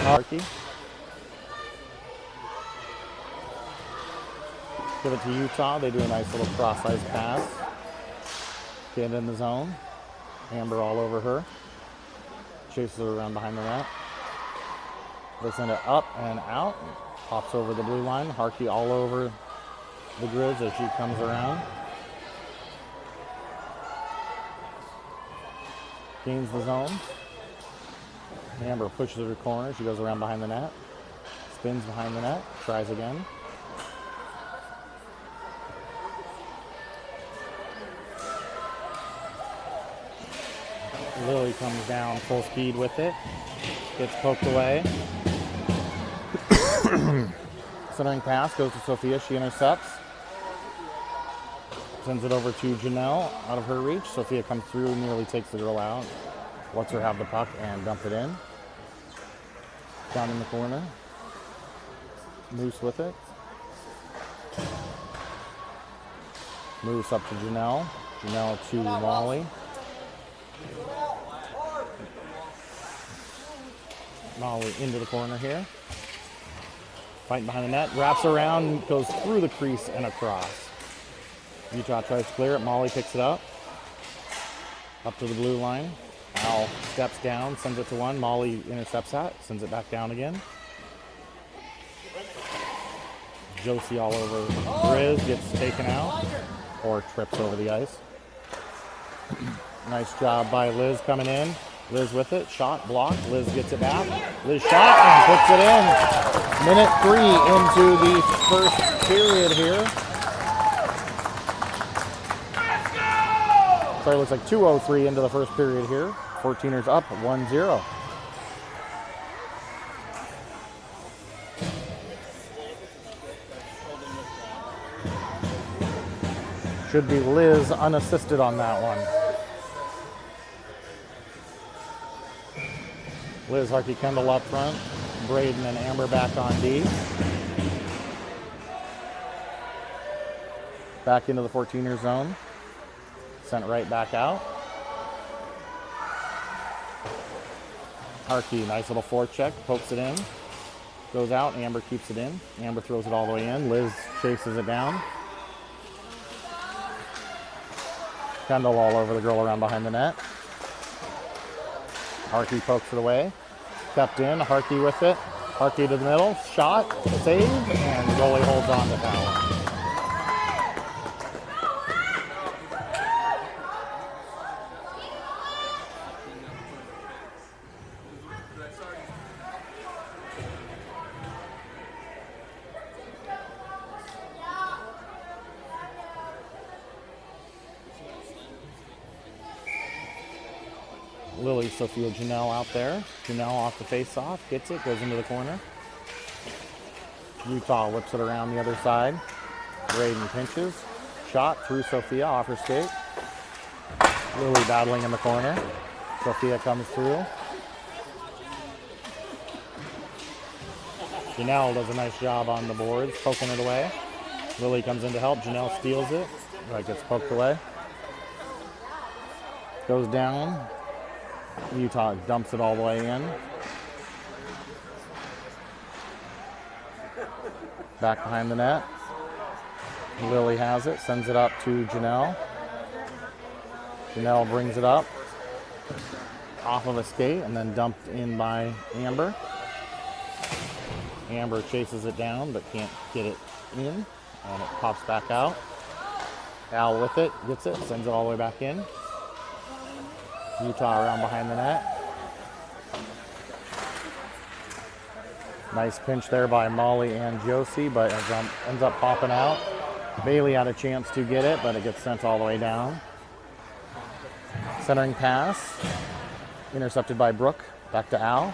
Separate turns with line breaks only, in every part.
Harkey. Give it to Utah. They do a nice little cross-ice pass. Get in the zone. Amber all over her. Chases her around behind the net. They send it up and out. Pops over the blue line. Harkey all over the Grizz as she comes around. Gains the zone. Amber pushes her to the corner. She goes around behind the net. Spins behind the net. Tries again. Lily comes down full speed with it. Gets poked away. Centering pass goes to Sofia. She intercepts. Sends it over to Janelle out of her reach. Sofia comes through, nearly takes the girl out. Lets her have the puck and dump it in. Down in the corner. Moose with it. Moves up to Janelle. Janelle to Molly. Molly into the corner here. Fighting behind the net. Wraps around, goes through the crease and across. Utah tries to clear it. Molly picks it up. Up to the blue line. Al steps down, sends it to one. Molly intercepts that, sends it back down again. Josie all over Grizz, gets taken out or trips over the ice. Nice job by Liz coming in. Liz with it, shot, blocked. Liz gets it back. Liz shot and puts it in. Minute 3 into the first period here. So it looks like 2:03 into the first period here. 14ers up 1-0. Should be Liz unassisted on that one. Liz, Harkey, Kendall up front. Braden and Amber back on D. Back into the 14er zone. Sent right back out. Harkey, nice little forecheck, pokes it in. Goes out, Amber keeps it in. Amber throws it all the way in. Liz chases it down. Kendall all over the girl around behind the net. Harkey pokes it away. Kept in, Harkey with it. Harkey to the middle, shot, save, and the goalie holds on to that one. Lily, Sofia, Janelle out there. Janelle off the face-off, gets it, goes into the corner. Utah whips it around the other side. Braden pinches. Shot through Sofia off her skate. Lily battling in the corner. Sofia comes through. Janelle does a nice job on the boards, poking it away. Lily comes in to help. Janelle steals it. That gets poked away. Goes down. Utah dumps it all the way in. Back behind the net. Lily has it, sends it up to Janelle. Janelle brings it up off of a skate and then dumped in by Amber. Amber chases it down but can't get it in, and it pops back out. Al with it, gets it, sends it all the way back in. Utah around behind the net. Nice pinch there by Molly and Josie, but ends up popping out. Bailey had a chance to get it, but it gets sent all the way down. Centering pass. Intercepted by Brooke. Back to Al.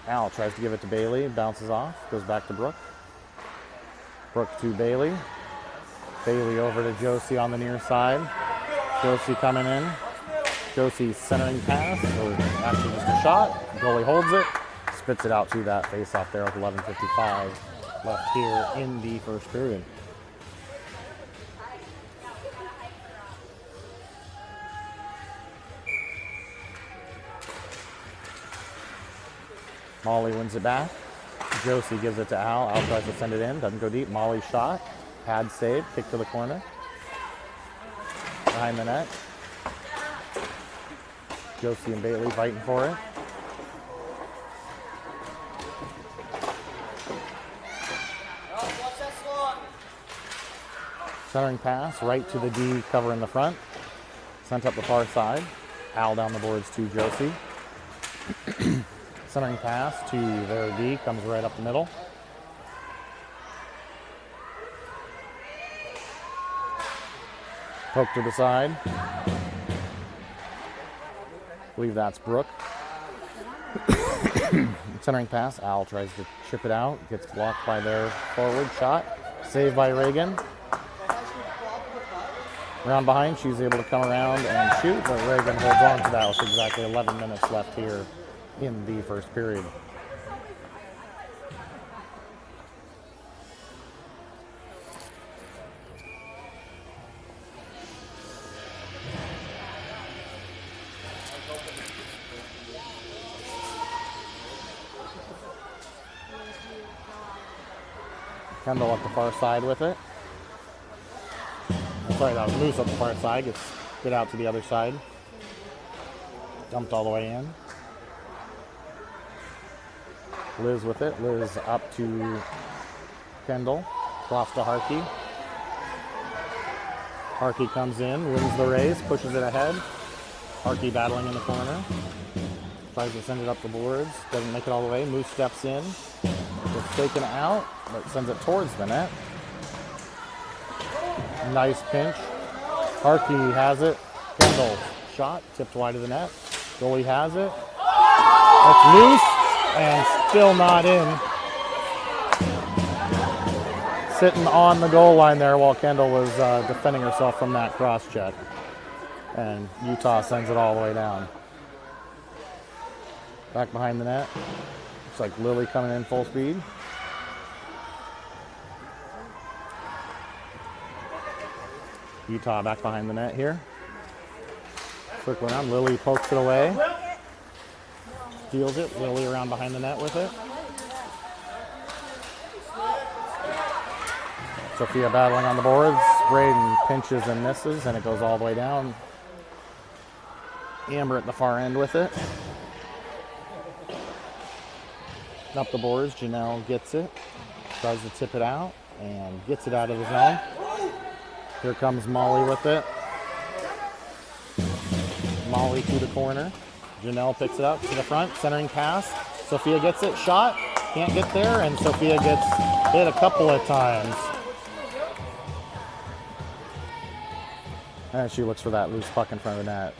Al tries to give it to Bailey. Bounces off. Goes back to Brooke. Brooke to Bailey. Bailey over to Josie on the near side. Josie coming in. Josie centering pass, or actually just a shot. Goalie holds it, spits it out to that face-off there with 11:55 left here in the first period. Molly wins it back. Josie gives it to Al. Al tries to send it in. Doesn't go deep. Molly shot. Pad save. Kick to the corner. Behind the net. Josie and Bailey fighting for it. Centering pass right to the D, cover in the front. Sent up the far side. Al down the boards to Josie. Centering pass to their D, comes right up the middle. Poke to the side. I believe that's Brooke. Centering pass. Al tries to chip it out. Gets blocked by their forward shot. Saved by Reagan. Around behind, she's able to come around and shoot, but Reagan holds on to that with exactly 11 minutes left here in the first period. Kendall up the far side with it. Sorry, that was loose up the far side. Gets spit out to the other side. Dumped all the way in. Liz with it. Liz up to Kendall. Cross to Harkey. Harkey comes in, wins the race, pushes it ahead. Harkey battling in the corner. Tries to send it up the boards. Doesn't make it all the way. Moose steps in. Gets taken out, but sends it towards the net. Nice pinch. Harkey has it. Kendall shot, tipped wide of the net. Goalie has it. It's loose and still not in. Sitting on the goal line there while Kendall was defending herself from that cross check. And Utah sends it all the way down. Back behind the net. Looks like Lily coming in full speed. Utah back behind the net here. Quick one on. Lily pokes it away. Steals it. Lily around behind the net with it. Sofia battling on the boards. Braden pinches and misses, and it goes all the way down. Amber at the far end with it. Up the boards. Janelle gets it. Tries to tip it out and gets it out of the zone. Here comes Molly with it. Molly to the corner. Janelle picks it up to the front. Centering pass. Sofia gets it. Shot. Can't get there. And Sofia gets hit a couple of times. And she looks for that loose puck in front of the net.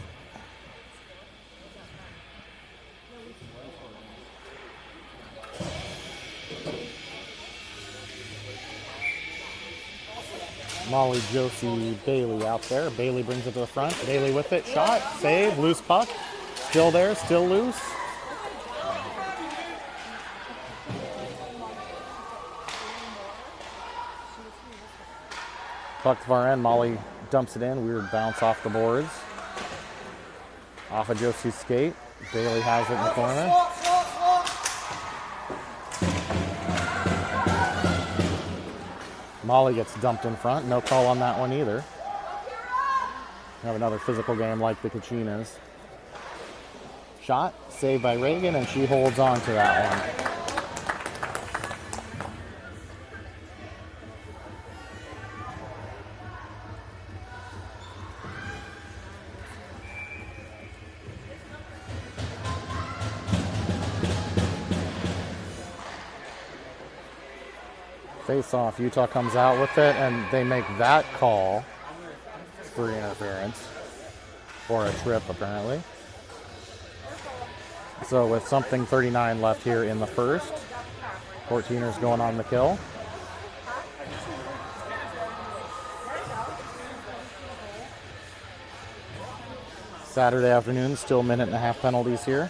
Molly, Josie, Bailey out there. Bailey brings it to the front. Bailey with it. Shot. Save. Loose puck. Still there. Still loose. Puck to far end. Molly dumps it in. Weird bounce off the boards. Off of Josie's skate. Bailey has it in the corner. Molly gets dumped in front. No call on that one either. We have another physical game like the Kachinas. Shot. Saved by Reagan, and she holds on to that one. Face off. Utah comes out with it, and they make that call for interference, or a trip apparently. So with something 39 left here in the first, 14ers going on the kill. Saturday afternoon, still minute-and-a-half penalties here.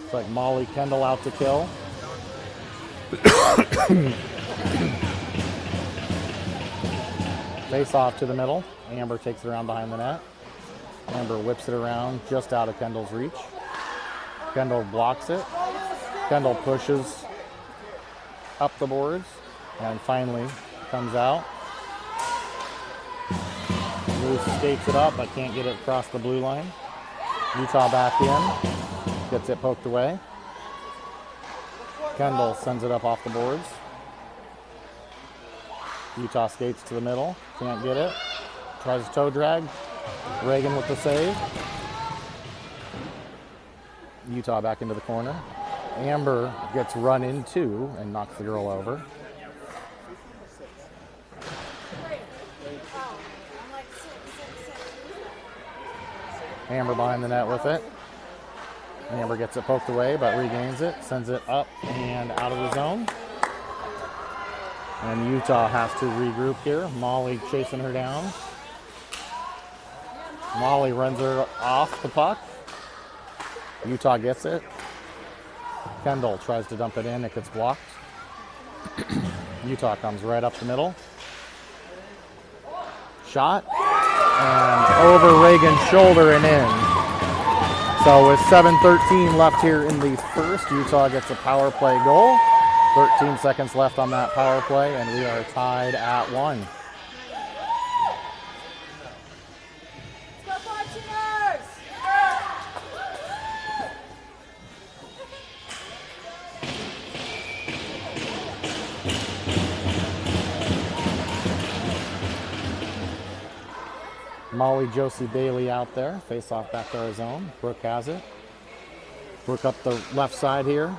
It's like Molly Kendall out to kill. Face off to the middle. Amber takes it around behind the net. Amber whips it around just out of Kendall's reach. Kendall blocks it. Kendall pushes up the boards and finally comes out. Moose skates it up, but can't get it across the blue line. Utah back in, gets it poked away. Kendall sends it up off the boards. Utah skates to the middle, can't get it. Tries a toe drag. Reagan with the save. Utah back into the corner. Amber gets run into and knocks the girl over. Amber behind the net with it. Amber gets it poked away, but regains it, sends it up and out of the zone. And Utah has to regroup here. Molly chasing her down. Molly runs her off the puck. Utah gets it. Kendall tries to dump it in. It gets blocked. Utah comes right up the middle. Shot. And over Reagan's shoulder and in. So with 7:13 left here in the first, Utah gets a power play goal. 13 seconds left on that power play, and we are tied at 1. Molly, Josie, Bailey out there. Face off back to our zone. Brooke has it. Brooke up the left side here.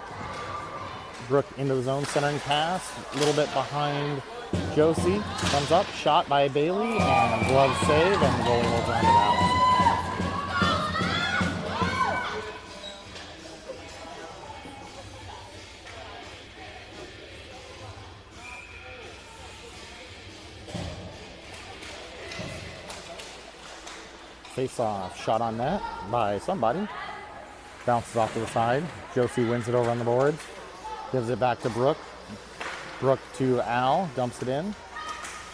Brooke into the zone, centering pass. A little bit behind Josie. Comes up, shot by Bailey, and glove save, and the goalie holds on to that one. Face off, shot on net by somebody. Bounces off to the side. Josie wins it over on the boards. Gives it back to Brooke. Brooke to Al, dumps it in.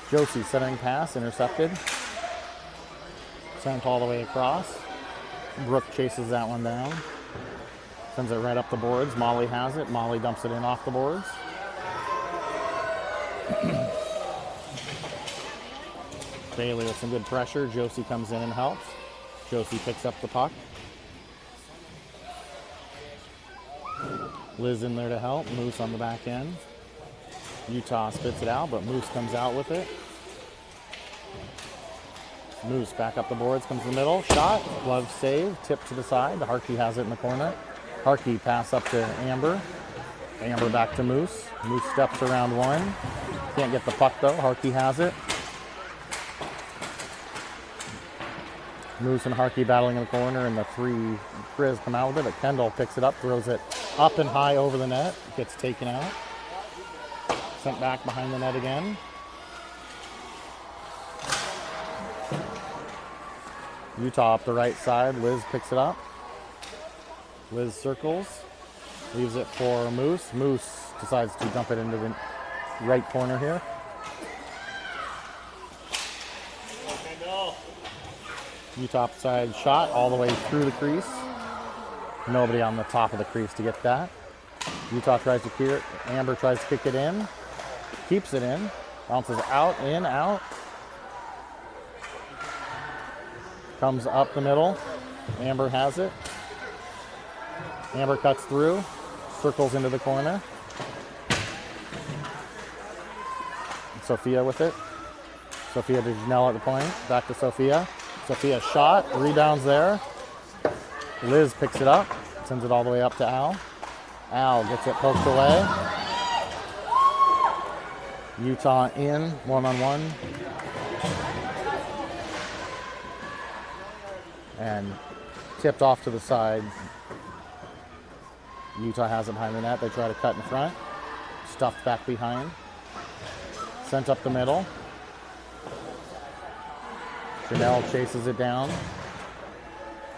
Josie centering pass, intercepted. Sent all the way across. Brooke chases that one down. Sends it right up the boards. Molly has it. Molly dumps it in off the boards. Bailey with some good pressure. Josie comes in and helps. Josie picks up the puck. Liz in there to help. Moose on the back end. Utah spits it out, but Moose comes out with it. Moose back up the boards, comes to the middle. Shot, glove save, tip to the side. Harkey has it in the corner. Harkey pass up to Amber. Amber back to Moose. Moose steps around one. Can't get the puck though. Harkey has it. Moose and Harkey battling in the corner, and the three Grizz come out with it, but Kendall picks it up, throws it up and high over the net, gets taken out. Sent back behind the net again. Utah up the right side, Liz picks it up. Liz circles, leaves it for Moose. Moose decides to dump it into the right corner here. Utah side shot all the way through the crease. Nobody on the top of the crease to get that. Utah tries to clear it. Amber tries to kick it in. Keeps it in. Bounces out, in, out. Comes up the middle. Amber has it. Amber cuts through. Circles into the corner. Sofia with it. Sofia to Janelle at the point. Back to Sofia. Sofia shot, rebounds there. Liz picks it up, sends it all the way up to Al. Al gets it poked away. Utah in, one-on-one. And tipped off to the side. Utah has it behind the net. They try to cut in front. Stuffed back behind. Sent up the middle. Janelle chases it down.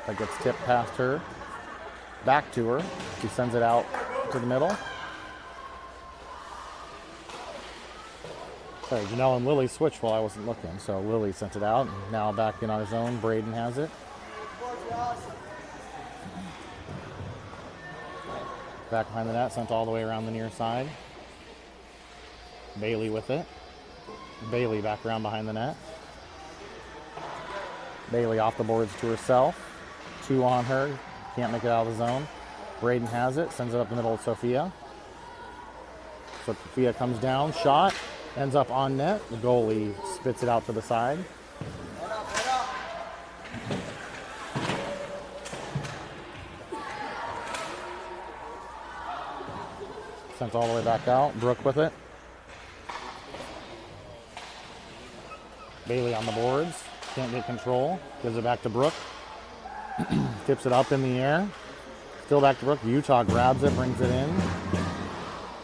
That gets tipped past her. Back to her. She sends it out to the middle. Sorry, Janelle and Lily switched while I wasn't looking. So Lily sent it out. Now back in our zone. Braden has it. back behind the net, sent all the way around the near side. Bailey with it. Bailey back around behind the net. Bailey off the boards to herself. 2 on her. Can't make it out of the zone. Braden has it. Sends it up the middle to Sofia. Sofia comes down. Shot. Ends up on net. The goalie spits it out to the side. Sent all the way back out. Brooke with it. Bailey on the boards. Can't get control. Gives it back to Brooke. Tips it up in the air. Still back to Brooke. Utah grabs it, brings it in.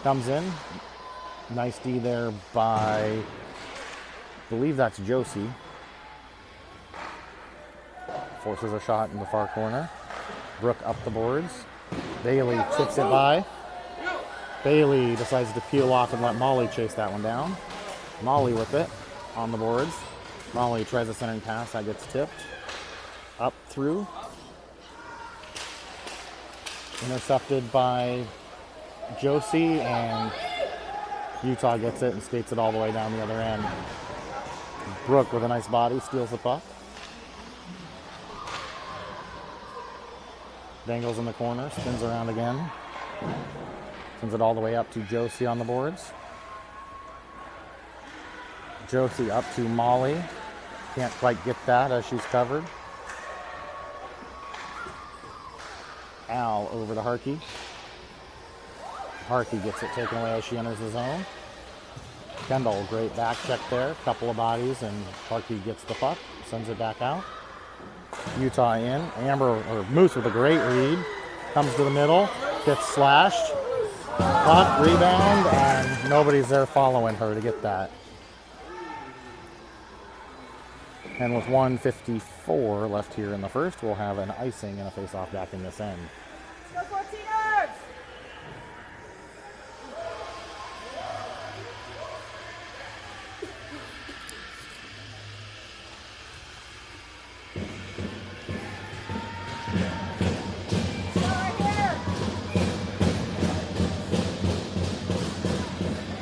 Comes in. Nice D there by, I believe that's Josie. Forces a shot in the far corner. Brooke up the boards. Bailey tips it by. Bailey decides to peel off and let Molly chase that one down. Molly with it on the boards. Molly tries a centering pass. That gets tipped. Up through. Intercepted by Josie, and Utah gets it and skates it all the way down the other end. Brooke with a nice body steals the puck. Dangles in the corner, spins around again. Sends it all the way up to Josie on the boards. Josie up to Molly. Can't quite get that as she's covered. Al over to Harkey. Harkey gets it taken away as she enters the zone. Kendall, great back check there. Couple of bodies, and Harkey gets the puck. Sends it back out. Utah in. Amber, or Moose with a great read. Comes to the middle. Gets slashed. Puck, rebound, and nobody's there following her to get that. And with 1:54 left here in the first, we'll have an icing and a face-off back in this end.
Let's go 14ers!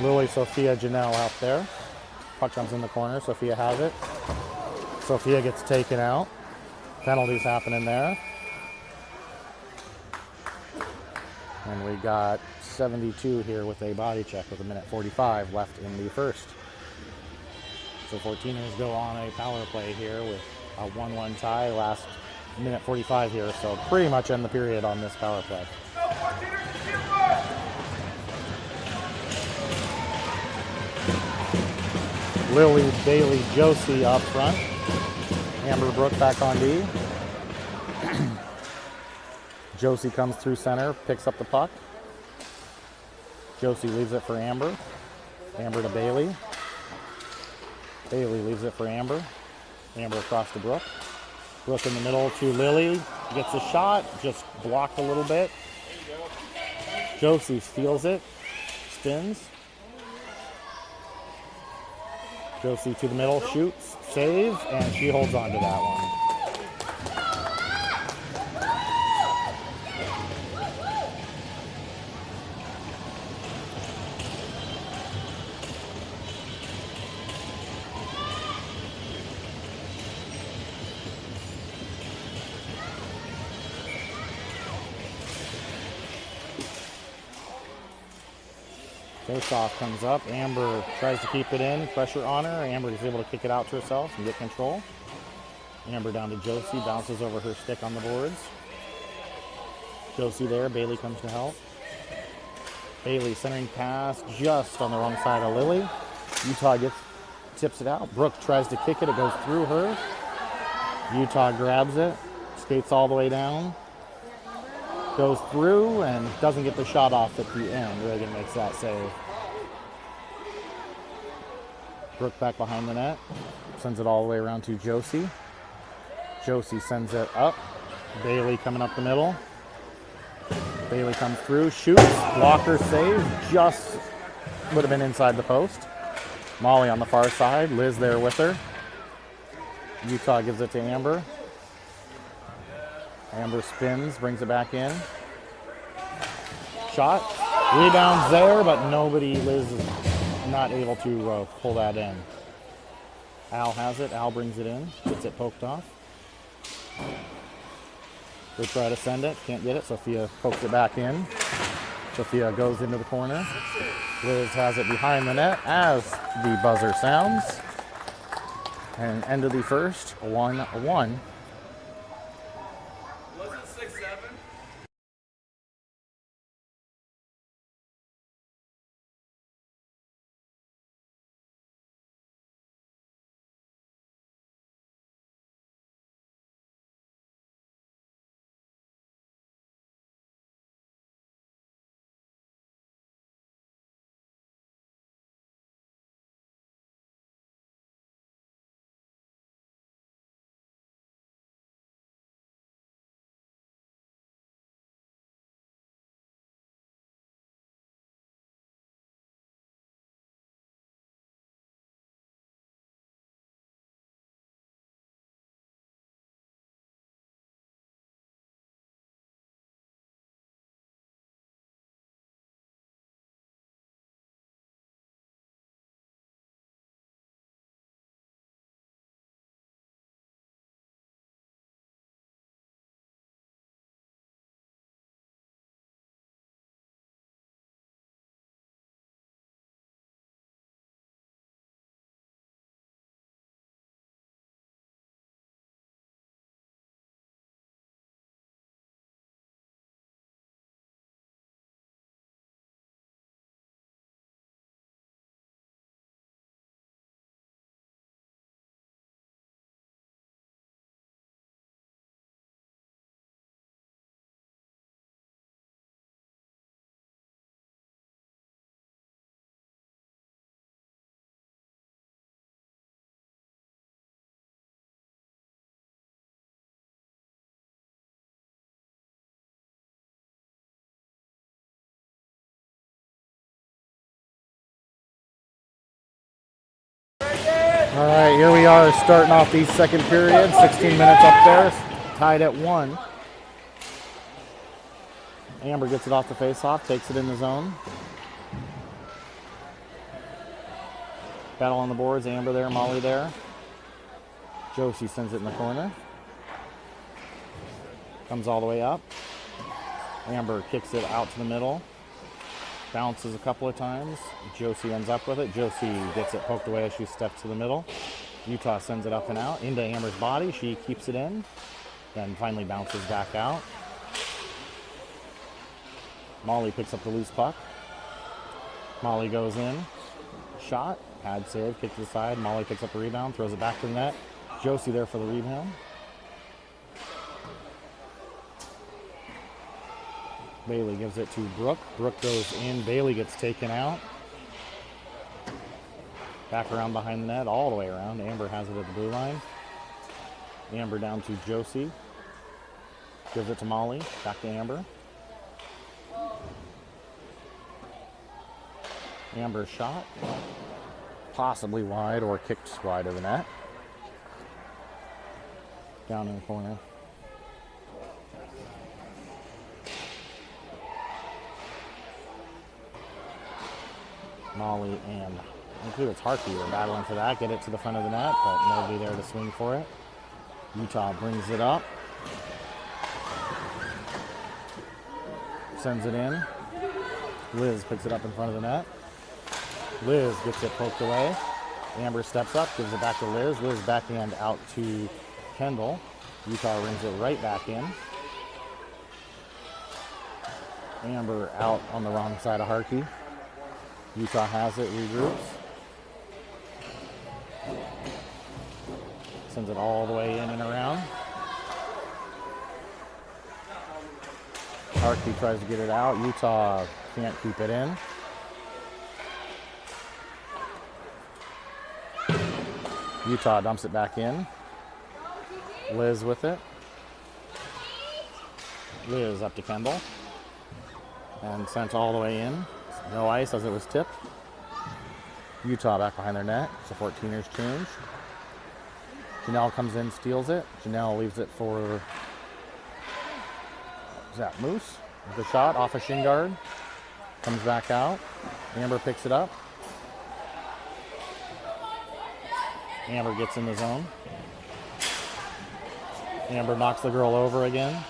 Lily, Sofia, Janelle out there. Puck comes in the corner. Sofia has it. Sofia gets taken out. Penalties happening there. And we got 72 here with a body check with 1:45 left in the first. So 14ers go on a power play here with a 1-1 tie. Last 1:45 here. So pretty much end the period on this power play. Lily, Bailey, Josie up front. Amber, Brooke back on D. Josie comes through center, picks up the puck. Josie leaves it for Amber. Amber to Bailey. Bailey leaves it for Amber. Amber across to Brooke. Brooke in the middle to Lily. Gets a shot, just blocked a little bit. Josie steals it, spins. Josie to the middle, shoots, save, and she holds on to that one. Face-off comes up. Amber tries to keep it in. Pressure on her. Amber is able to kick it out to herself and get control. Amber down to Josie. Bounces over her stick on the boards. Josie there. Bailey comes to help. Bailey centering pass just on the wrong side of Lily. Utah tips it out. Brooke tries to kick it. It goes through her. Utah grabs it. Skates all the way down. Goes through and doesn't get the shot off at the end. Reagan makes that save. Brooke back behind the net. Sends it all the way around to Josie. Josie sends it up. Bailey coming up the middle. Bailey comes through, shoots, blocker save. Just would have been inside the post. Molly on the far side. Liz there with her. Utah gives it to Amber. Amber spins, brings it back in. shot. Rebound's there, but Liz is not able to pull that in. Al has it. Al brings it in. Gets it poked off. They try to send it. Can't get it. Sofia pokes it back in. Sofia goes into the corner. Liz has it behind the net as the buzzer sounds. And end of the first, 1-1.
Was it 6-7?
All right, here we are starting off the second period. 16 minutes up there, tied at 1. Amber gets it off the face-off, takes it in the zone. Battle on the boards, Amber there, Molly there. Josie sends it in the corner. Comes all the way up. Amber kicks it out to the middle. Bounces a couple of times. Josie ends up with it. Josie gets it poked away as she steps to the middle. Utah sends it up and out into Amber's body. She keeps it in. Then finally bounces back out. Molly picks up the loose puck. Molly goes in. Shot. Pad save. Kick to the side. Molly picks up the rebound. Throws it back to the net. Josie there for the rebound. Bailey gives it to Brooke. Brooke goes in. Bailey gets taken out. Back around behind the net, all the way around. Amber has it at the blue line. Amber down to Josie. Gives it to Molly. Back to Amber. Amber shot. Possibly wide or kicked wide of the net. Down in the corner. Molly and I believe it's Harkey are battling for that. Get it to the front of the net, but nobody there to swing for it. Utah brings it up. Sends it in. Liz picks it up in front of the net. Liz gets it poked away. Amber steps up, gives it back to Liz. Liz backhand out to Kendall. Utah rings it right back in. Amber out on the wrong side of Harkey. Utah has it, regroups. Sends it all the way in and around. Harkey tries to get it out. Utah can't keep it in. Utah dumps it back in. Liz with it. Liz up to Kendall. And sent all the way in. No ice as it was tipped. Utah back behind their net. It's a 14ers change. Janelle comes in, steals it. Janelle leaves it for, is that Moose? The shot off a shin guard. Comes back out. Amber picks it up. Amber gets in the zone. Amber knocks the girl over again.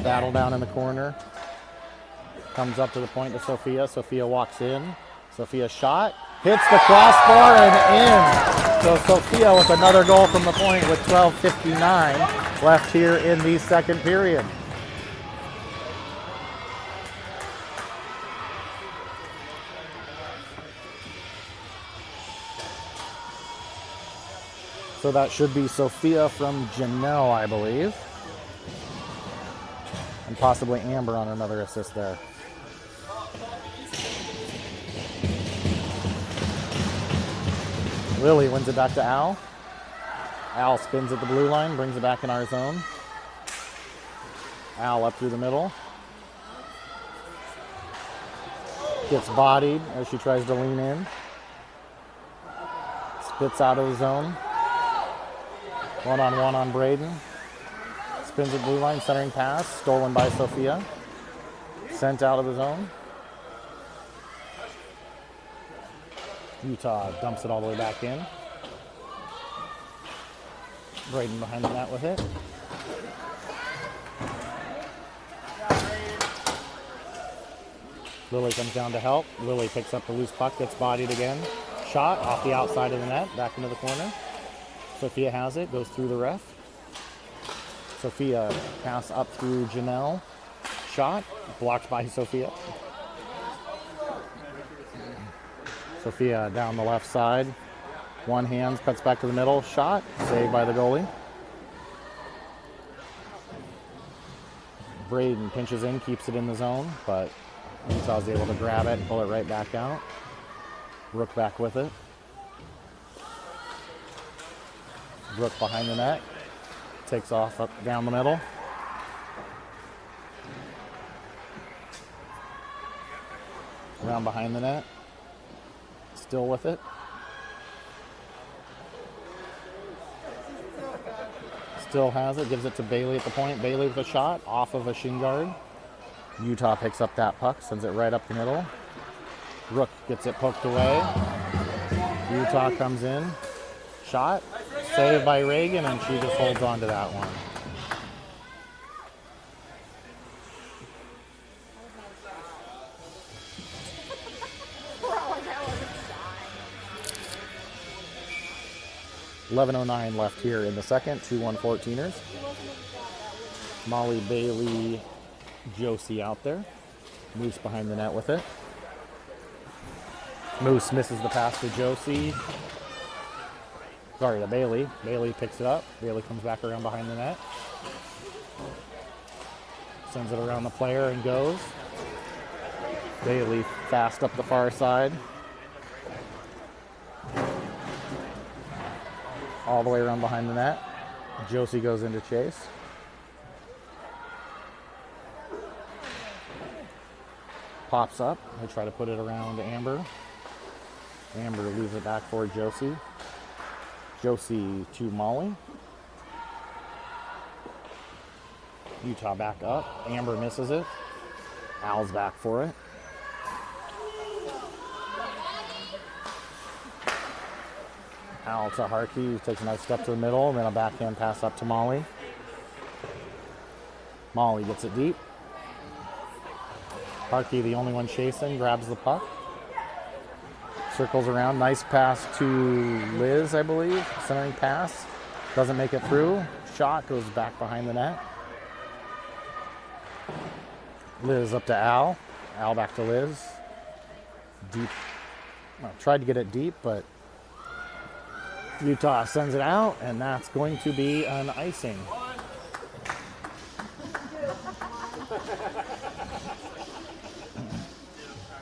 Battle down in the corner. Comes up to the point to Sofia. Sofia walks in. Sofia shot. Hits the crossbar and in. So Sofia with another goal from the point with 12:59 left here in the second period. So that should be Sofia from Janelle, I believe. And possibly Amber on another assist there. Lily wins it back to Al. Al spins at the blue line, brings it back in our zone. Al up through the middle. Gets bodied as she tries to lean in. Spits out of the zone. One-on-one on Braden. Spins at blue line, centering pass, stolen by Sofia. Sent out of the zone. Utah dumps it all the way back in. Braden behind the net with it. Lily comes down to help. Lily picks up the loose puck, gets bodied again. Shot off the outside of the net, back into the corner. Sofia has it, goes through the ref. Sofia pass up through Janelle. Shot, blocked by Sofia. Sofia down the left side. One hand, cuts back to the middle. Shot, saved by the goalie. Braden pinches in, keeps it in the zone, but Utah's able to grab it and pull it right back out. Brooke back with it. Brooke behind the net. Takes off up down the middle. Around behind the net. Still with it. Still has it. Gives it to Bailey at the point. Bailey with a shot off of a shin guard. Utah picks up that puck. Sends it right up the middle. Brooke gets it poked away. Utah comes in. Shot. Saved by Reagan, and she just holds on to that one. $11:09 left here in the second. 2-1 14ers. Molly, Bailey, Josie out there. Moose behind the net with it. Moose misses the pass to Josie. Sorry, to Bailey. Bailey picks it up. Bailey comes back around behind the net. Sends it around the player and goes. Bailey fast up the far side. All the way around behind the net. Josie goes into chase. Pops up. They try to put it around Amber. Amber leaves it back for Josie. Josie to Molly. Utah back up. Amber misses it. Al's back for it. Al to Harkey, who takes a nice step to the middle, and then a backhand pass up to Molly. Molly gets it deep. Harkey, the only one chasing, grabs the puck. Circles around. Nice pass to Liz, I believe. Centering pass. Doesn't make it through. Shot goes back behind the net. Liz up to Al. Al back to Liz. Deep. Well, tried to get it deep, but Utah sends it out, and that's going to be an icing.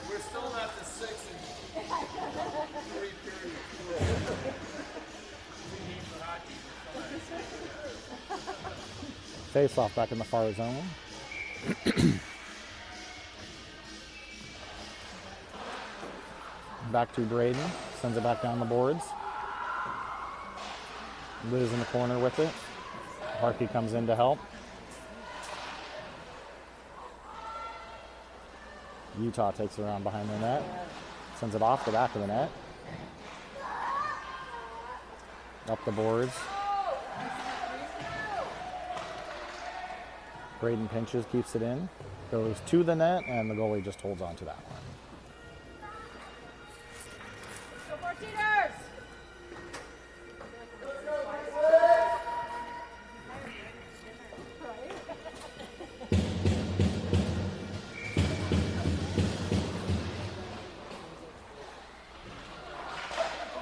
We're still at the 6 and 3 period.
Face off back in the far zone. Back to Braden. Sends it back down the boards. Liz in the corner with it. Harkey comes in to help. Utah takes it around behind the net. Sends it off the back of the net. Up the boards. Braden pinches, keeps it in. Goes to the net, and the goalie just holds on to that one.
Go 14ers!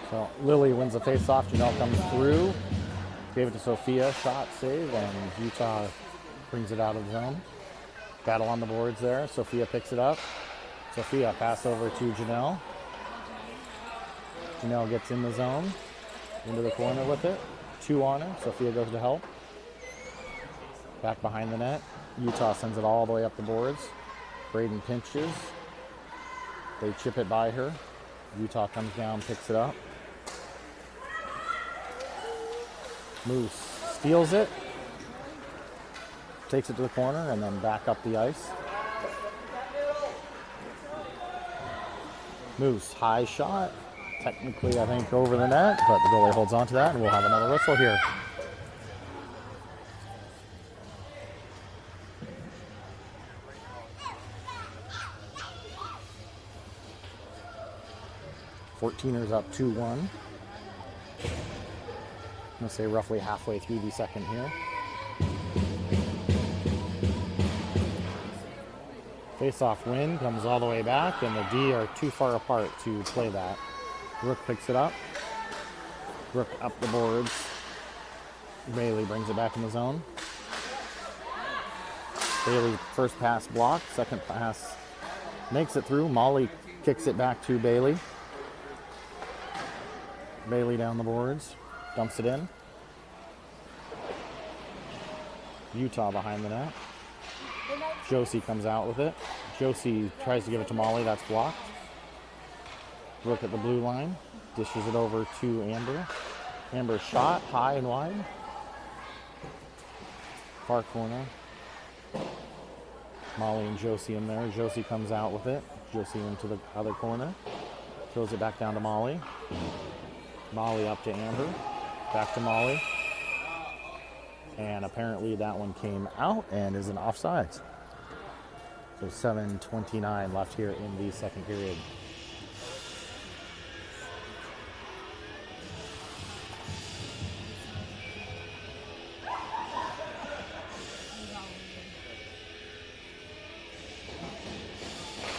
So Lily wins the face-off. Janelle comes through. Gave it to Sofia. Shot, save, and Utah brings it out of the zone. Battle on the boards there. Sofia picks it up. Sofia pass over to Janelle. Janelle gets in the zone. Into the corner with it. 2 on her. Sofia goes to help. Back behind the net. Utah sends it all the way up the boards. Braden pinches. They chip it by her. Utah comes down, picks it up. Moose steals it. Takes it to the corner and then back up the ice. Moose, high shot. Technically, I think, over the net, but the goalie holds on to that, and we'll have another whistle here. ers up 2-1. I'm going to say roughly halfway through the second here. Face-off win comes all the way back, and the D are too far apart to play that. Rook picks it up. Rook up the boards. Bailey brings it back in the zone. Bailey first pass blocked, second pass makes it through. Molly kicks it back to Bailey. Bailey down the boards, dumps it in. Utah behind the net. Josie comes out with it. Josie tries to give it to Molly, that's blocked. Rook at the blue line, dishes it over to Amber. Amber shot, high and wide. Far corner. Molly and Josie in there. Josie comes out with it. Josie into the other corner. Throws it back down to Molly. Molly up to Amber. Back to Molly. And apparently that one came out and is an offsides. So 7:29 left here in the second period.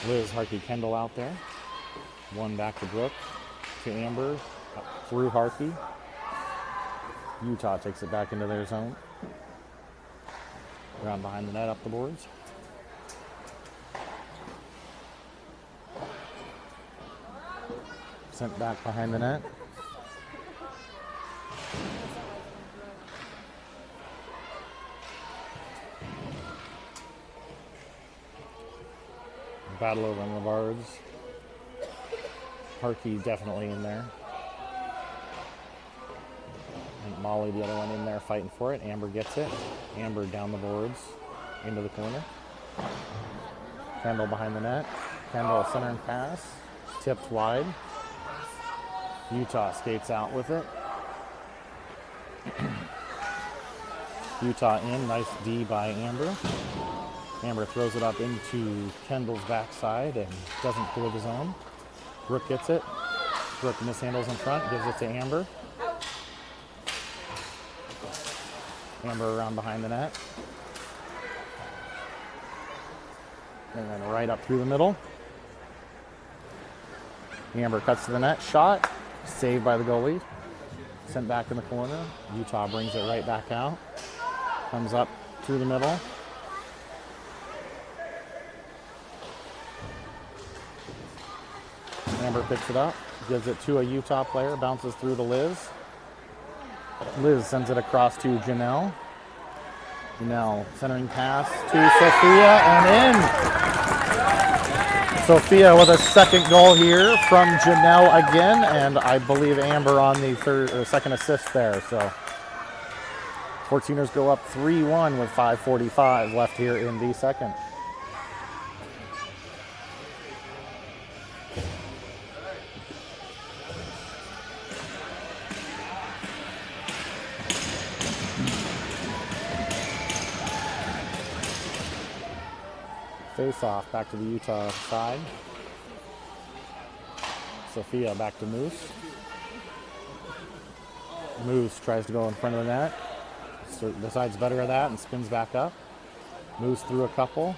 Liz, Harkey, Kendall out there. One back to Brooke, to Amber, through Harkey. Utah takes it back into their zone. Around behind the net, up the boards. Sent back behind the net. Battle over on the boards. Harkey definitely in there. And Molly, the other one, in there fighting for it. Amber gets it. Amber down the boards into the corner. Kendall behind the net. Kendall center and pass. Tipped wide. Utah skates out with it. Utah in. Nice D by Amber. Amber throws it up into Kendall's backside and doesn't clear the zone. Brooke gets it. Brooke mishandles in front, gives it to Amber. Amber around behind the net. And then right up through the middle. Amber cuts to the net. Shot. Saved by the goalie. Sent back in the corner. Utah brings it right back out. Comes up through the middle. Amber picks it up, gives it to a Utah player, bounces through to Liz. Liz sends it across to Janelle. Janelle centering pass to Sofia and in. Sofia with a second goal here from Janelle again, and I believe Amber on the second assist there. So 14ers go up 3-1 with 5:45 left here in the second. Face off back to the Utah side. Sofia back to Moose. Moose tries to go in front of the net. So decides better of that and spins back up. Moves through a couple.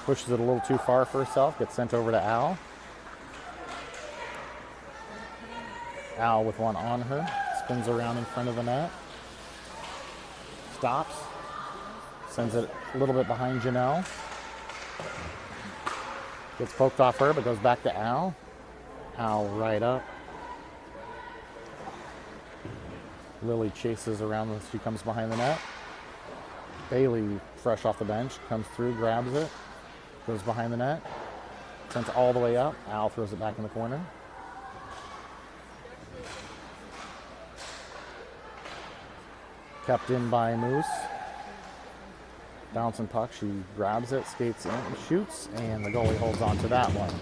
Pushes it a little too far for herself. Gets sent over to Al. Al with one on her. Spins around in front of the net. Stops. Sends it a little bit behind Janelle. Gets poked off her, but goes back to Al. Al right up. Lily chases around as she comes behind the net. Bailey, fresh off the bench, comes through, grabs it, goes behind the net, sends it all the way up. Al throws it back in the corner. Kept in by Moose. Bouncing puck, she grabs it, skates in, shoots, and the goalie holds on to that one.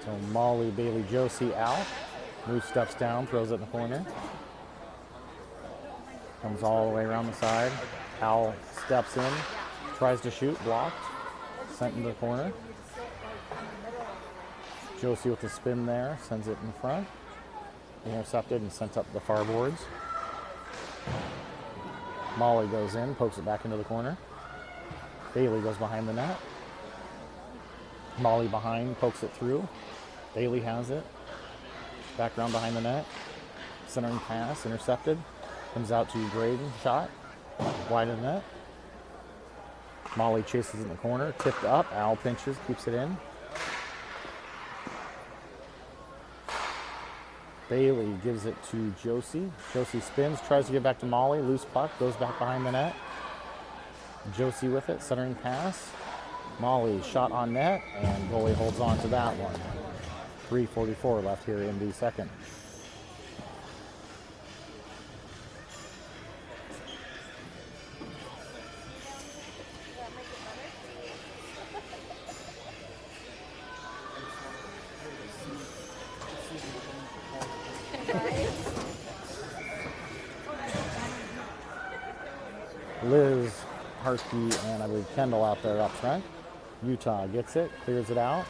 So Molly, Bailey, Josie out. Moose steps down, throws it in the corner. Comes all the way around the side. Al steps in, tries to shoot, blocked. Sent into the corner. Josie with the spin there, sends it in front. Intercepted and sent up the far boards. Molly goes in, pokes it back into the corner. Bailey goes behind the net. Molly behind, pokes it through. Bailey has it. Back around behind the net. Centering pass, intercepted. Comes out to Braden, shot. Wide of the net. Molly chases in the corner, tipped up. Al pinches, keeps it in. Bailey gives it to Josie. Josie spins, tries to get back to Molly. Loose puck, goes back behind the net. Josie with it, centering pass. Molly shot on net, and goalie holds on to that one. 3:44 left here in the second. Liz, Harkey, and I believe Kendall out there up front. Utah gets it, clears it out.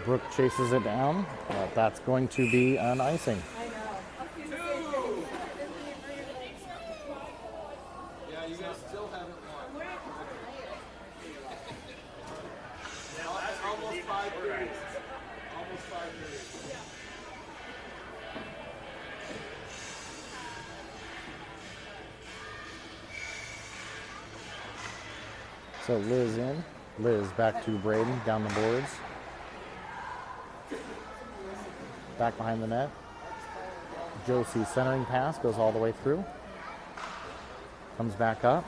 Brooke chases it down. That's going to be an icing.
Yeah, you guys still haven't won. Now that's almost 5 periods. Almost 5 periods.
So Liz in. Liz back to Braden, down the boards. Back behind the net. Josie centering pass, goes all the way through. Comes back up.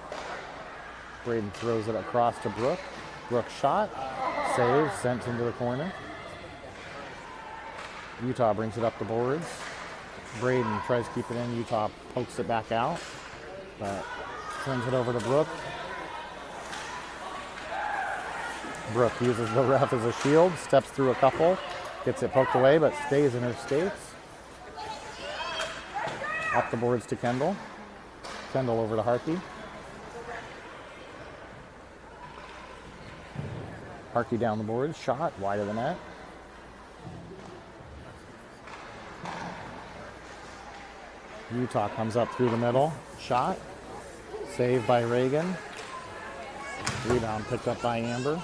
Braden throws it across to Brooke. Brooke shot. Save, sent into the corner. Utah brings it up the boards. Braden tries to keep it in. Utah pokes it back out. But turns it over to Brooke. Brooke uses the ref as a shield, steps through a couple, gets it poked away, but stays in her skates. Up the boards to Kendall. Kendall over to Harkey. Harkey down the boards, shot, wide of the net. Utah comes up through the middle, shot, saved by Reagan. Rebound picked up by Amber.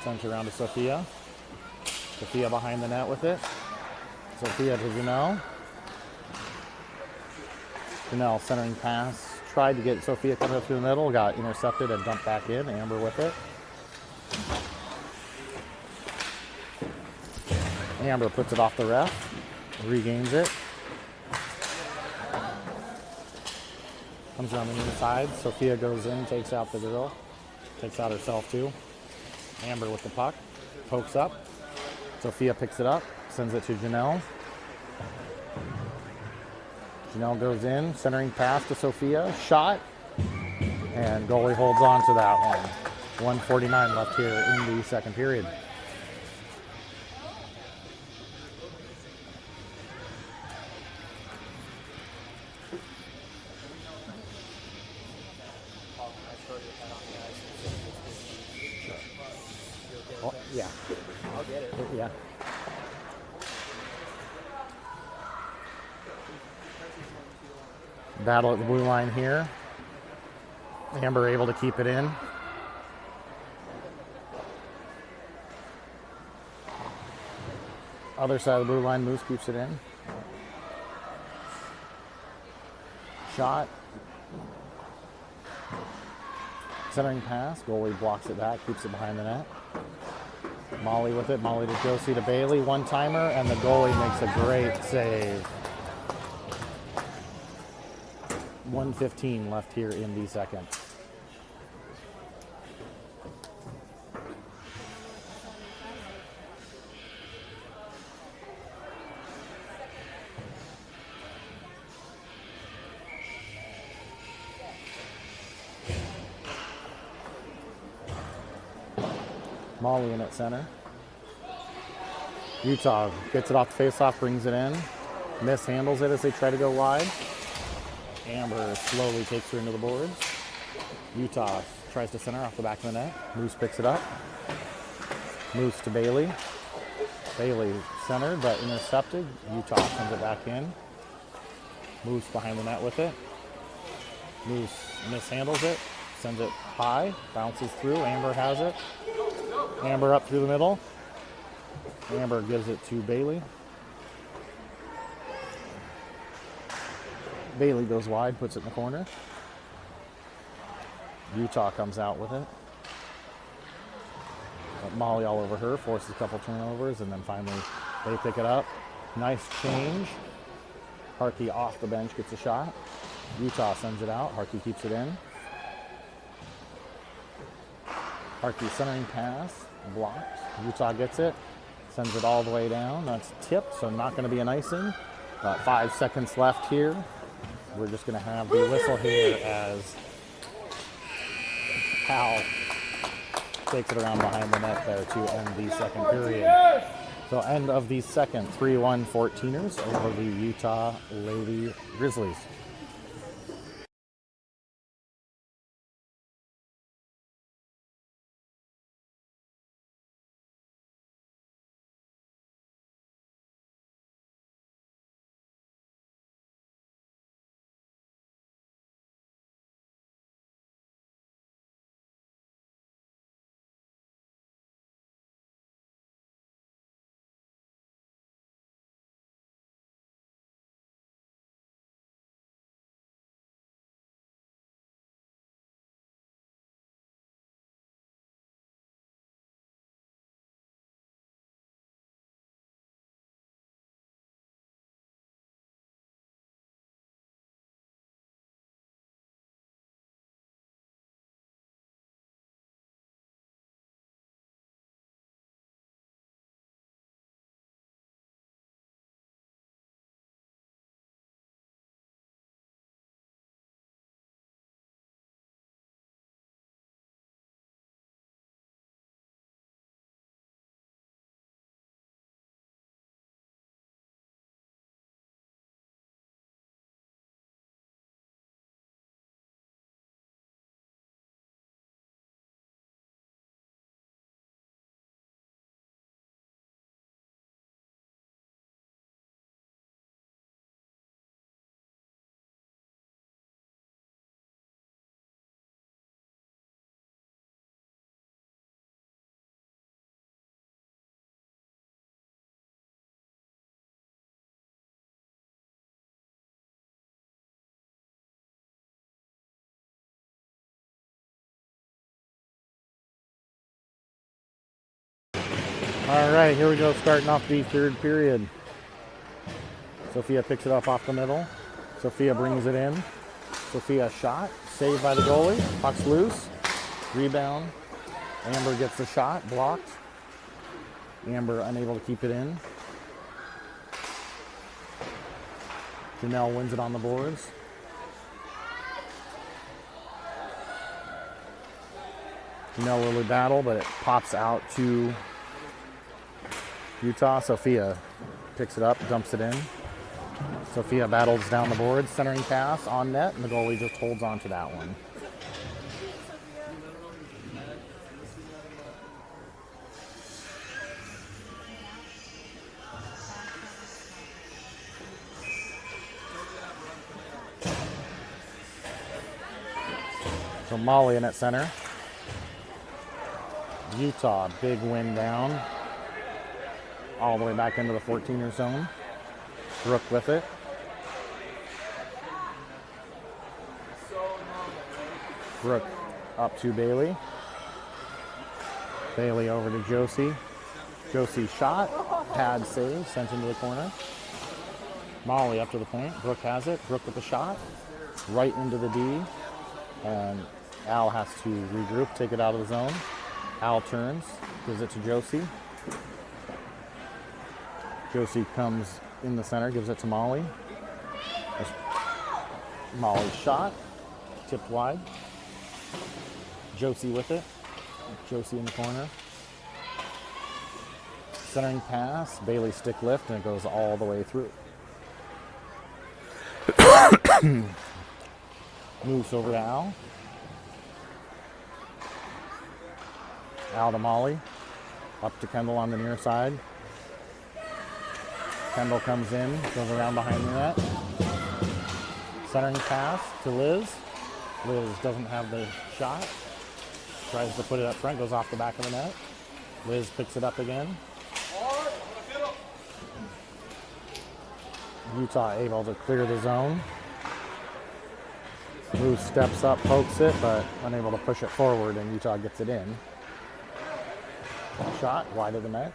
Sent around to Sofia. Sofia behind the net with it. Sofia to Janelle. Janelle centering pass. Tried to get Sofia coming up through the middle. Got intercepted and dumped back in. Amber with it. Amber puts it off the ref, regains it. Comes around the inside. Sofia goes in, takes out the girl. Takes out herself too. Amber with the puck. Pokes up. Sofia picks it up. Sends it to Janelle. Janelle goes in. Centering pass to Sofia. Shot. And goalie holds on to that one. 1:49 left here in the second period. Oh, yeah.
I'll get it.
Yeah. Battle at the blue line here. Amber able to keep it in. Other side of the blue line, Moose keeps it in. Shot. Centering pass. Goalie blocks it back, keeps it behind the net. Molly with it. Molly to Josie to Bailey. One-timer, and the goalie makes a great save. 1:15 left here in the second. Molly in at center. Utah gets it off the faceoff, brings it in. Mishandles it as they try to go wide. Amber slowly takes her into the boards. Utah tries to center off the back of the net. Moose picks it up. Moose to Bailey. Bailey centered but intercepted. Utah sends it back in. Moose behind the net with it. Moose mishandles it. Sends it high. Bounces through. Amber has it. Amber up through the middle. Amber gives it to Bailey. Bailey goes wide, puts it in the corner. Utah comes out with it. Molly all over her, forces a couple turnovers, and then finally they pick it up. Nice change. Harkey off the bench gets a shot. Utah sends it out. Harkey keeps it in. Harkey centering pass, blocked. Utah gets it, sends it all the way down. That's tipped, so not going to be an icing. 5 seconds left here. We're just going to have the whistle here as Hal takes it around behind the net there to end the second period. So end of the second, 3-1 14ers over the Utah Lady Grizzlies. All right, here we go, starting off the third period. Sofia picks it up off the middle. Sofia brings it in. Sofia shot, saved by the goalie. Puck's loose. Rebound. Amber gets the shot, blocked. Amber unable to keep it in. Janelle wins it on the boards. Janelle really battle, but it pops out to Utah. Sofia picks it up, dumps it in. Sofia battles down the boards, centering pass on net, and the goalie just holds on to that one. So Molly in at center. Utah, big win down. All the way back into the 14er zone. Brooke with it. Brooke up to Bailey. Bailey over to Josie. Josie shot. Pad save. Sent into the corner. Molly up to the point. Brooke has it. Brooke with the shot. Right into the D. And Al has to regroup, take it out of the zone. Al turns. Gives it to Josie. Josie comes in the center, gives it to Molly. Molly's shot, tipped wide. Josie with it. Josie in the corner. Centering pass, Bailey stick lift, and it goes all the way through. Moves over to Al. Al to Molly. Up to Kendall on the near side. Kendall comes in, goes around behind the net. Centering pass to Liz. Liz doesn't have the shot. Tries to put it up front, goes off the back of the net. Liz picks it up again. Utah able to clear the zone. Moose steps up, pokes it, but unable to push it forward, and Utah gets it in. Shot wide of the net.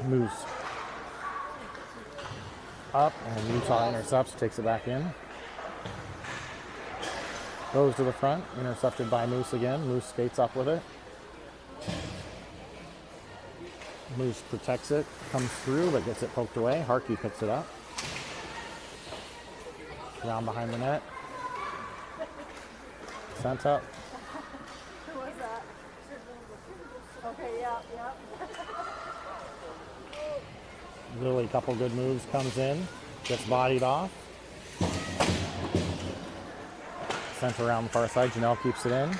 Moose up, and Utah intercepts, takes it back in. Goes to the front, intercepted by Moose again. Moose skates up with it. Moose protects it, comes through, but gets it poked away. Harkey picks it up. Down behind the net. Sent up.
Who was that? Okay, yeah.
Lily, couple good moves, comes in, gets bodied off. Sent around the far side. Janelle keeps it in.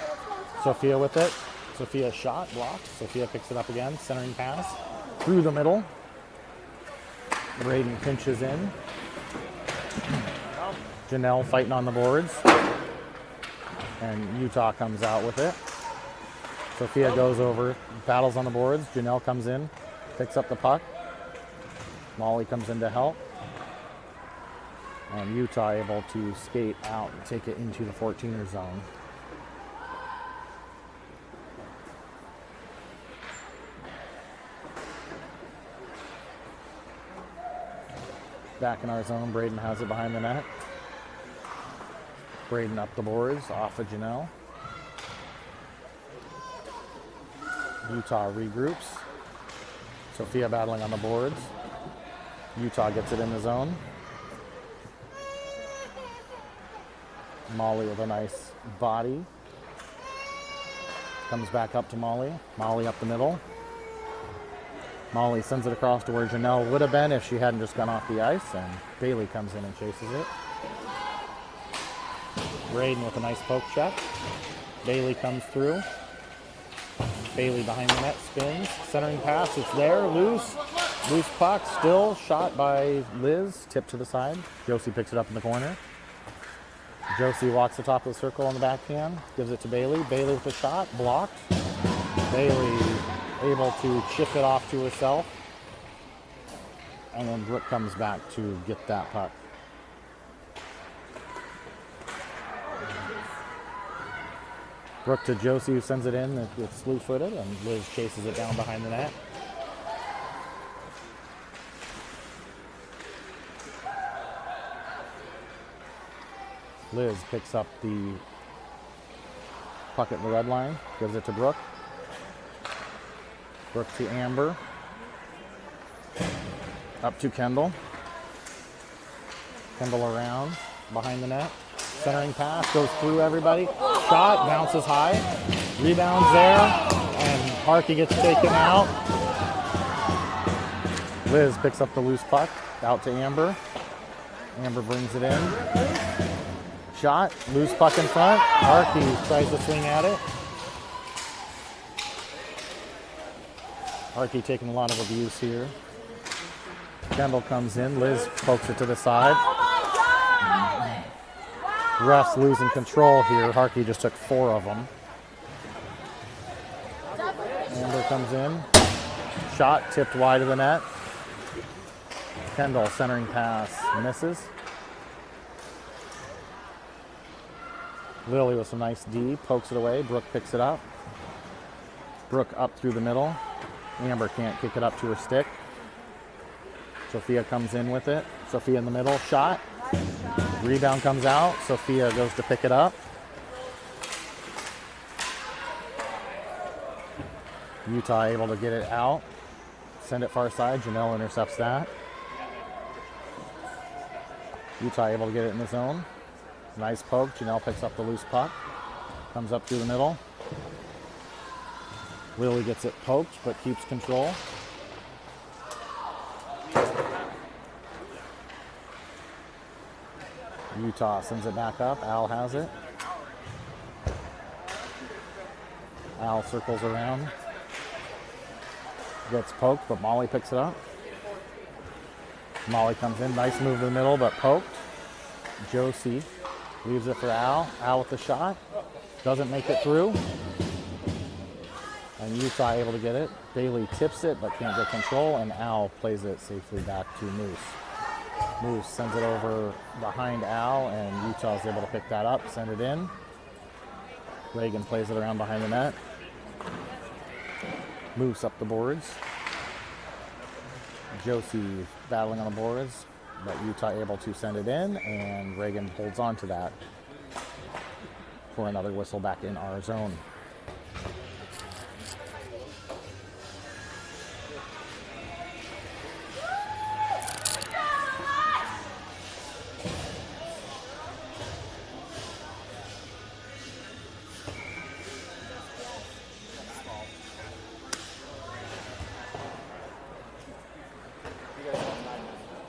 Sofia with it. Sofia shot, blocked. Sofia picks it up again, centering pass through the middle. Braden pinches in. Janelle fighting on the boards. And Utah comes out with it. Sofia goes over, battles on the boards. Janelle comes in, picks up the puck. Molly comes in to help. And Utah able to skate out and take it into the 14er zone. Back in our zone, Braden has it behind the net. Braden up the boards, off of Janelle. Utah regroups. Sofia battling on the boards. Utah gets it in the zone. Molly with a nice body. Comes back up to Molly. Molly up the middle. Molly sends it across to where Janelle would have been if she hadn't just gone off the ice, and Bailey comes in and chases it. Braden with a nice poke check. Bailey comes through. Bailey behind the net, spins. Centering pass, it's there, loose. Loose puck, still shot by Liz, tipped to the side. Josie picks it up in the corner. Josie walks the top of the circle on the backhand, gives it to Bailey. Bailey with the shot, blocked. Bailey able to chip it off to herself. And then Brooke comes back to get that puck. Brooke to Josie, who sends it in. It's slew-footed, and Liz chases it down behind the net. Liz picks up the puck at the red line, gives it to Brooke. Brooke to Amber. Up to Kendall. Kendall around behind the net. Centering pass goes through everybody. Shot, bounces high. Rebounds there, and Harkey gets taken out. Liz picks up the loose puck, out to Amber. Amber brings it in. Shot, loose puck in front. Harkey tries to swing at it. Harkey taking a lot of abuse here. Kendall comes in. Liz pokes it to the side. Refs losing control here. Harkey just took 4 of them. Amber comes in. Shot tipped wide of the net. Kendall centering pass misses. Lily with some nice D, pokes it away. Brooke picks it up. Brooke up through the middle. Amber can't kick it up to her stick. Sofia comes in with it. Sofia in the middle, shot. Rebound comes out. Sofia goes to pick it up. Utah able to get it out. Send it far side. Janelle intercepts that. Utah able to get it in the zone. Nice poke. Janelle picks up the loose puck. Comes up through the middle. Lily gets it poked, but keeps control. Utah sends it back up. Al has it. Al circles around. Gets poked, but Molly picks it up. Molly comes in. Nice move to the middle, but poked. Josie leaves it for Al. Al with the shot. Doesn't make it through. And Utah able to get it. Bailey tips it, but can't get control, and Al plays it safely back to Moose. Moose sends it over behind Al, and Utah's able to pick that up, send it in. Reagan plays it around behind the net. Moose up the boards. Josie battling on the boards, but Utah able to send it in, and Reagan holds on to that for another whistle back in our zone.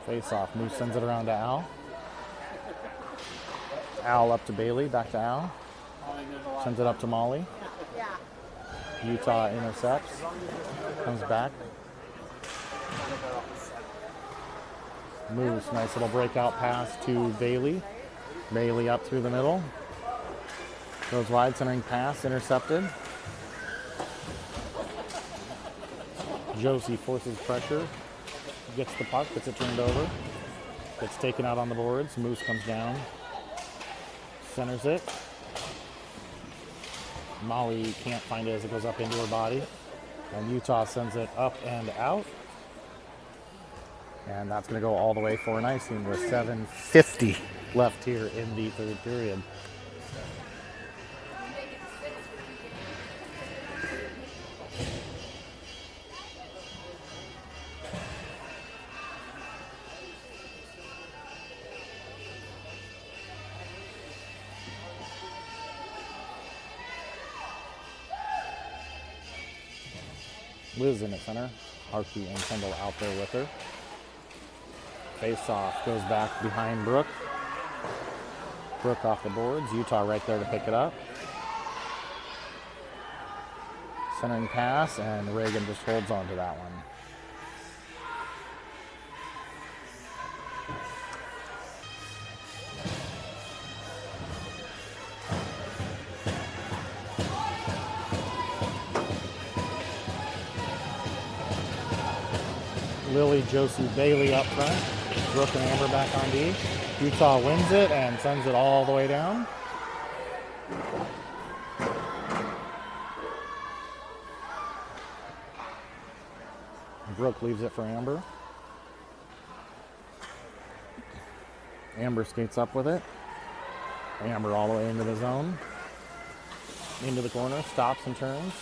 Face off. Moose sends it around to Al. Al up to Bailey. Back to Al. Sends it up to Molly. Utah intercepts. Comes back. Moose. Nice little breakout pass to Bailey. Bailey up through the middle. Goes wide. Centering pass. Intercepted. Josie forces pressure. Gets the puck, gets it turned over, gets taken out on the boards. Moose comes down, centers it. Molly can't find it as it goes up into her body, and Utah sends it up and out. And that's going to go all the way for an icing with 7:50 left here in the third period. Liz in at center. Harkey and Kendall out there with her. Face off goes back behind Brooke. Brooke off the boards. Utah right there to pick it up. Centering pass, and Reagan just holds on to that one. Lily, Josie, Bailey up front. Brooke and Amber back on D. Utah wins it and sends it all the way down. Brooke leaves it for Amber. Amber skates up with it. Amber all the way into the zone. Into the corner, stops and turns.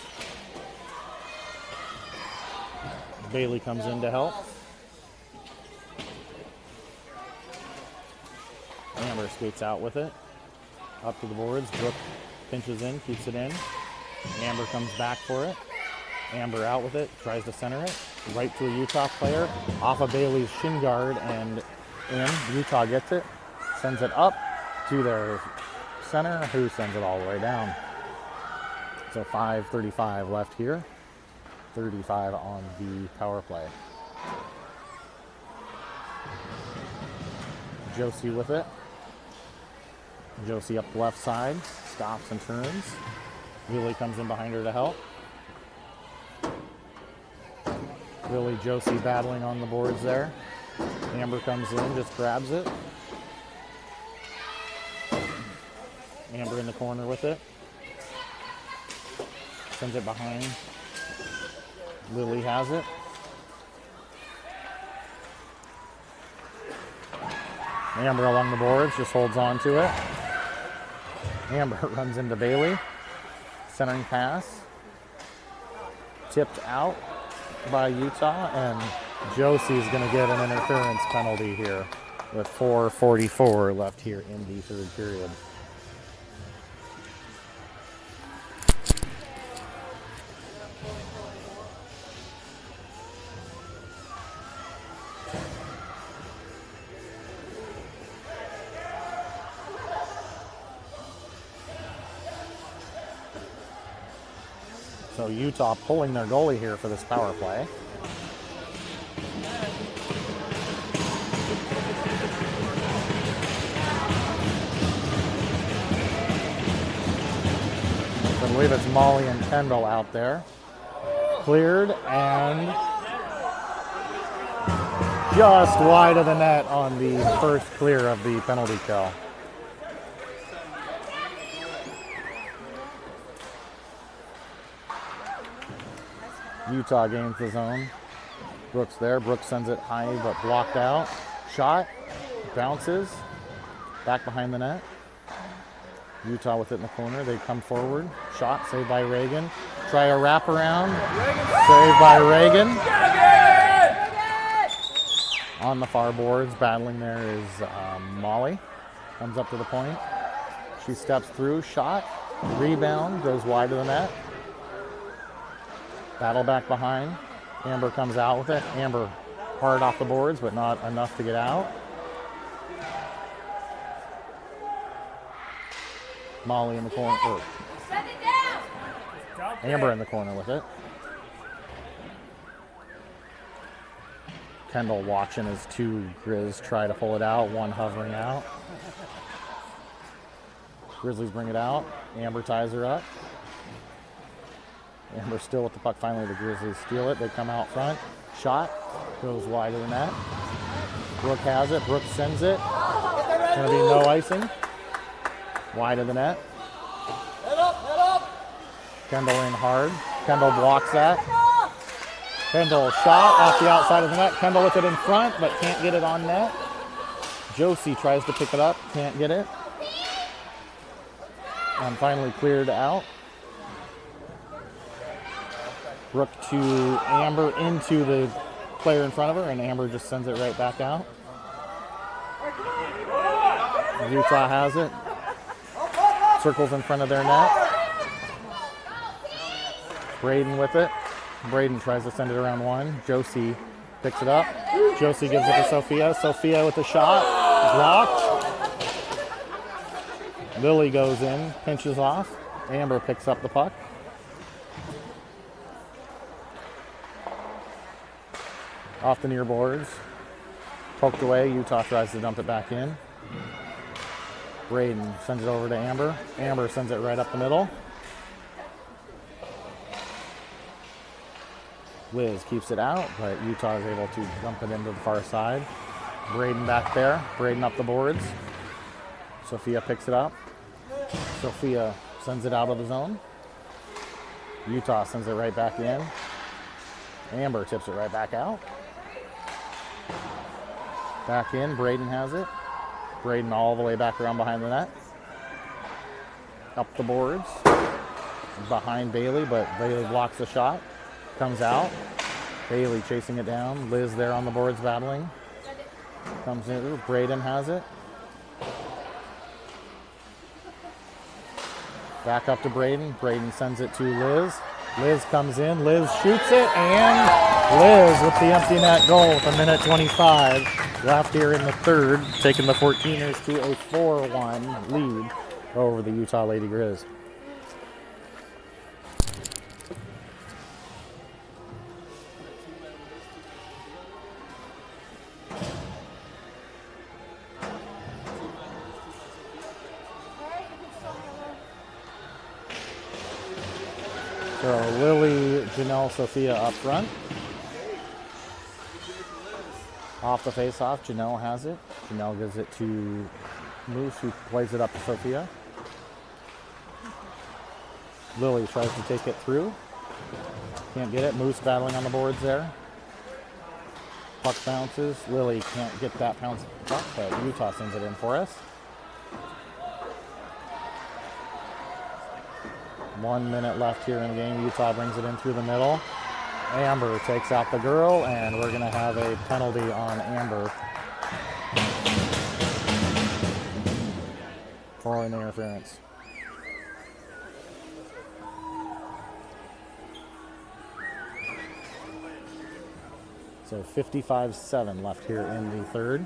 Bailey comes in to help. Amber skates out with it. Up to the boards. Brooke pinches in, keeps it in. Amber comes back for it. Amber out with it, tries to center it. Right to a Utah player. Off of Bailey's shin guard and in. Utah gets it. Sends it up to their center, who sends it all the way down. So 5:35 left here. 35 on the power play. Josie with it. Josie up the left side, stops and turns. Lily comes in behind her to help. Lily, Josie battling on the boards there. Amber comes in, just grabs it. Amber in the corner with it. Sends it behind. Lily has it. Amber along the boards, just holds on to it. Amber runs into Bailey. Centering pass. Tipped out by Utah, and Josie's going to get an interference penalty here with 4:44 left here in the third period. So Utah pulling their goalie here for this power play. I believe it's Molly and Kendall out there. Cleared and just wide of the net on the first clear of the penalty kill. Utah gains the zone. Brooks there. Brooks sends it high but blocked out. Shot. Bounces. Back behind the net. Utah with it in the corner. They come forward. Shot. Saved by Reagan. Try a wraparound. Saved by Reagan. On the far boards. Battling there is Molly. Comes up to the point. She steps through. Shot. Rebound. Goes wide of the net. Battle back behind. Amber comes out with it. Amber hard off the boards, but not enough to get out. Molly in the corner. Amber in the corner with it. Kendall watching as two Grizz try to pull it out, one hovering out. Grizzlies bring it out. Amber ties her up. Amber still with the puck. Finally, the Grizzlies steal it. They come out front. Shot. Goes wide of the net. Brooke has it. Brooke sends it. Going to be no icing. Wide of the net.
Head up!
Kendall in hard. Kendall blocks that. Kendall shot off the outside of the net. Kendall with it in front, but can't get it on net. Josie tries to pick it up. Can't get it. And finally cleared out. Brooke to Amber into the player in front of her, and Amber just sends it right back out. Utah has it. Circles in front of their net. Braden with it. Braden tries to send it around one. Josie picks it up. Josie gives it to Sofia. Sofia with the shot. Blocked. Lily goes in, pinches off. Amber picks up the puck. Off the near boards. Poked away. Utah tries to dump it back in. Braden sends it over to Amber. Amber sends it right up the middle. Liz keeps it out, but Utah is able to dump it into the far side. Braden back there. Braden up the boards. Sofia picks it up. Sofia sends it out of the zone. Utah sends it right back in. Amber tips it right back out. Back in, Braden has it. Braden all the way back around behind the net. Up the boards. Behind Bailey, but Bailey blocks the shot. Comes out. Bailey chasing it down. Liz there on the boards battling. Comes in. Braden has it. Back up to Braden. Braden sends it to Liz. Liz comes in. Liz shoots it, and Liz with the empty net goal with 1:25 left here in the third, taking the 14ers to a 4-1 lead over the Utah Lady Grizz. So Lily, Janelle, Sofia up front. Off the face-off, Janelle has it. Janelle gives it to Moose, who plays it up to Sofia. Lily tries to take it through. Can't get it. Moose battling on the boards there. Puck bounces. Lily can't get that bounce puck, but Utah sends it in for us. 1 minute left here in the game. Utah brings it in through the middle. Amber takes out the girl, and we're going to have a penalty on Amber for an interference. So 55-7 left here in the third.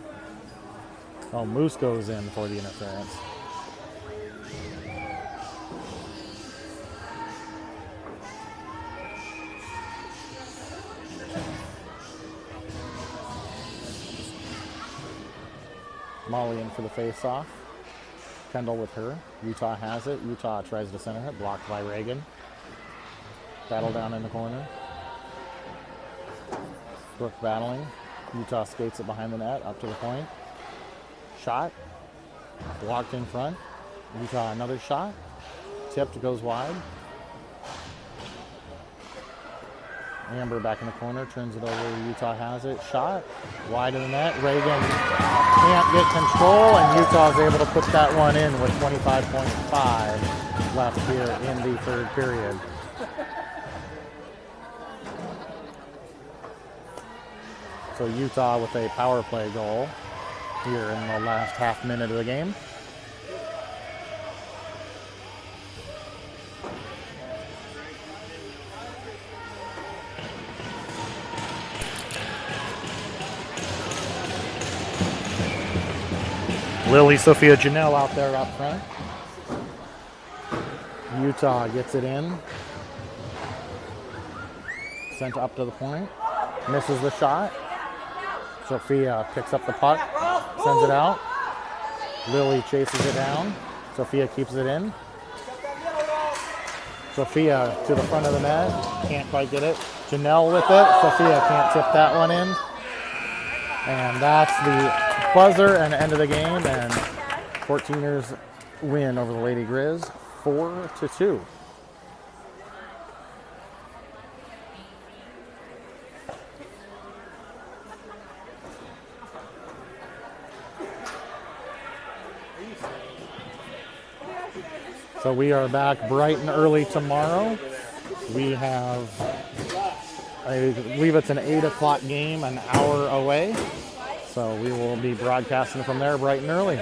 Oh, Moose goes in for the interference. Molly in for the face-off. Kendall with her. Utah has it. Utah tries to center it. Blocked by Reagan. Battle down in the corner. Brooke battling. Utah skates it behind the net. Up to the point. Shot. Blocked in front. Utah another shot. Tipped, goes wide. Amber back in the corner, turns it over. Utah has it. Shot. Wide of the net. Reagan can't get control, and Utah is able to put that one in with 25.5 left here in the third period. So Utah with a power play goal here in the last half minute of the game. Lily, Sofia, Janelle out there up front. Utah gets it in. Sent up to the point. Misses the shot. Sofia picks up the puck. Sends it out. Lily chases it down. Sofia keeps it in. Sofia to the front of the net. Can't quite get it. Janelle with it. Sofia can't tip that one in. And that's the buzzer and end of the game, and 14ers win over the Lady Grizz 4-2. So we are back bright and early tomorrow. We have, I believe it's an 8 o'clock game, an hour away. So we will be broadcasting from there bright and early.